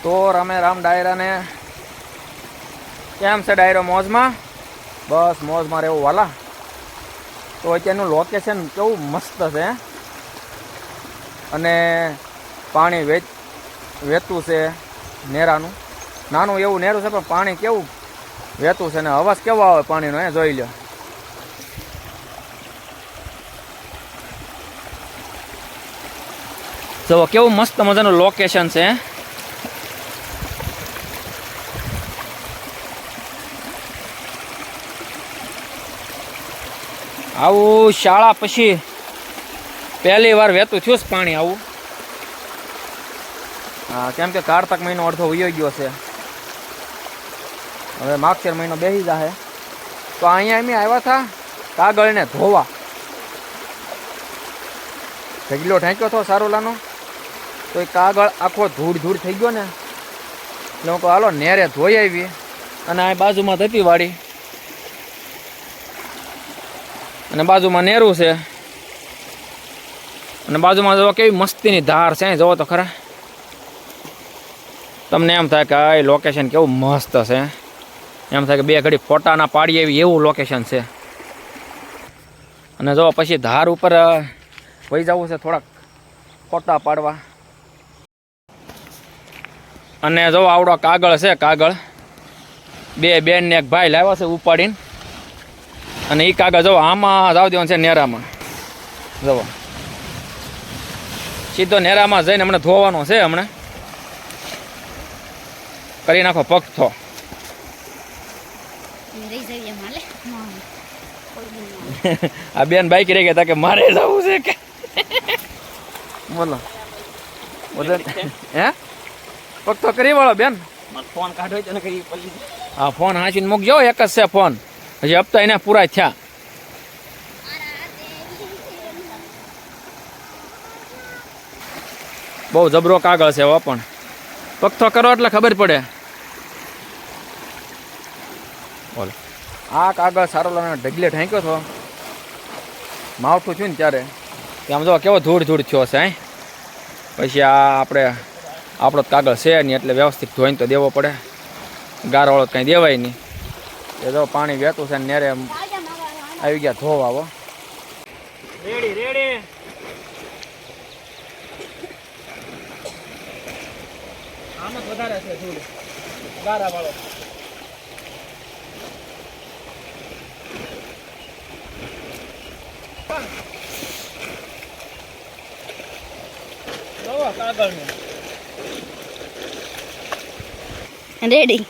તો રામે રામ ડાયરાને કેમ છે ડાયરો? મોજમાં? બસ મોજમાં રહેવું વાલા. તો અત્યારનું લોકેશન કેવું મસ્ત છે અને પાણી વહેતું છે નેરાનું. નાનું એવું નેરું છે પણ પાણી કેવું વહેતું છે ને અવાજ કેવો આવે પાણીનો એ જોઈ લો. જો કેવું મસ્ત મજાનું લોકેશન છે. આવું શાળા પછી પહેલી વાર વહેતું થયું છે પાણી આવું. હા, કેમ કે કારતક મહિનો અડધો વયો ગયો છે, હવે માગશેર મહિનો બેસી જશે. તો અહીંયા અમે આવ્યા હતા કાગળને ધોવા. ઢગલો ઠેંક્યો હતો સારોલાનો, તો એ કાગળ આખો ધૂળ થઈ ગયો ને, એટલે હું કહું હાલો નેરે ધોઈ આવી. અને આ બાજુમાં હતી વાડી અને બાજુમાં નેરું છે અને બાજુમાં જો કેવી મસ્તીની ધાર છે. જોવો તો ખરા, તમને એમ થાય કે આ લોકેશન કેવું મસ્ત છે. એમ થાય કે બે ઘડી ફોટા ના પાડીએ એવી એવું લોકેશન છે. અને જો પછી ધાર ઉપર વહી જવું છે થોડાક ફોટા પાડવા. અને જો આવડો કાગળ છે, કાગળ બે બેન ને એક ભાઈ લાવ્યા છે ઉપાડીને. અને એ કાગળ જો આમાં જાવ દેવાનું છે નેરામાં. જવો સીધો નેરામાં જઈને હમણાં ધોવાનો છે. હમણાં કરી નાખો પગથો. આ બેન બાઈક રહી ગયા કે મારે જવું છે કે બોલો હે પગથો કરી વાળો બેન. ફોન કાઢો તો કરી. હા, ફોન હાંચીને મૂકજો. એક જ છે ફોન, હજી હપ્તા એને પૂરા થયા. બહુ જબરો કાગળ છે એવો, પણ પગથો કરો એટલે ખબર પડે. બોલો આ કાગળ સારો ઢગલે ઠેંક્યો હતો માવઠું થયું ને ત્યારે, કે આમ જો કેવો ધૂળ થયો છે. પછી આ આપણો કાગળ છે નહીં એટલે વ્યવસ્થિત ધોઈને તો દેવો પડે. ગારવાળો કંઈ દેવાય નહીં. એ જો પાણી વહેતું છે ને નેરે આવી ગયા ધોવા. આવો રેડી આમ જ વધારે છે ધૂળ ગારા વાળો. રેડી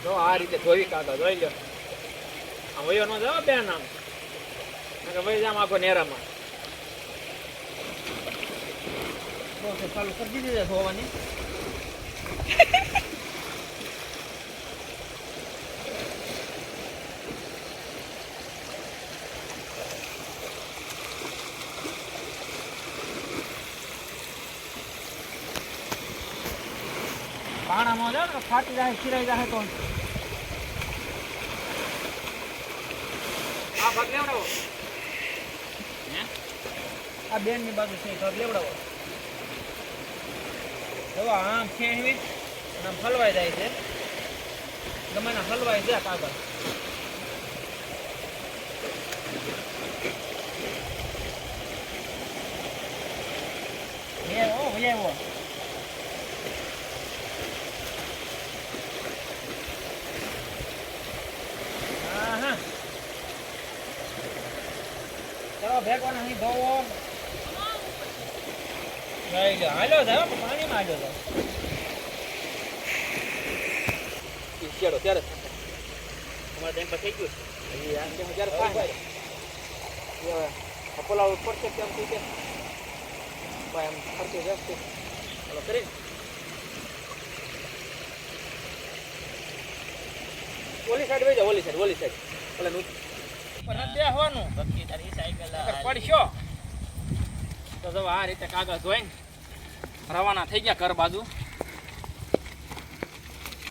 જો આ રીતે ધોઈ કાગળ જોઈ લો. આમ વયો નો જાવ બેન, આમ વહી જામ આખો નેરામાં. ચાલુ કરી દીધી ધોવાની. પાણામાં જાવ ને ફાટી જાય, ખીરાઈ જાય. તો આ ભાગ લેવડાવો. આ બેન ની બાજુ છે ભાગ લેવડાવો. જો આમ ખેંચવી અને આમ હલવાઈ જાય છે. ગમે ના હલવાઈ જાય કાગળ. ભૈયા ભેગો નહીં ધોવો. હાલો જાવ પાણીમાં હાલો જાવ. શેડો ત્યારે અમારે ટાઈમ પર થઈ ગયું છે. આમ કેમ જ્યારે થાય પપોલા ઉપર છે કેમ થઈ છે ભાઈ આમ ખર્ચો વ્યવસ્થિત ચાલો કરી. ઓલી સાઈડ વહી જાવ. ઓલી સાઈડ ઓલે બેસવાનું પડશો. તો જો આ રીતે કાગળ ધોઈને રવાના થઈ ગયા ઘર બાજુ.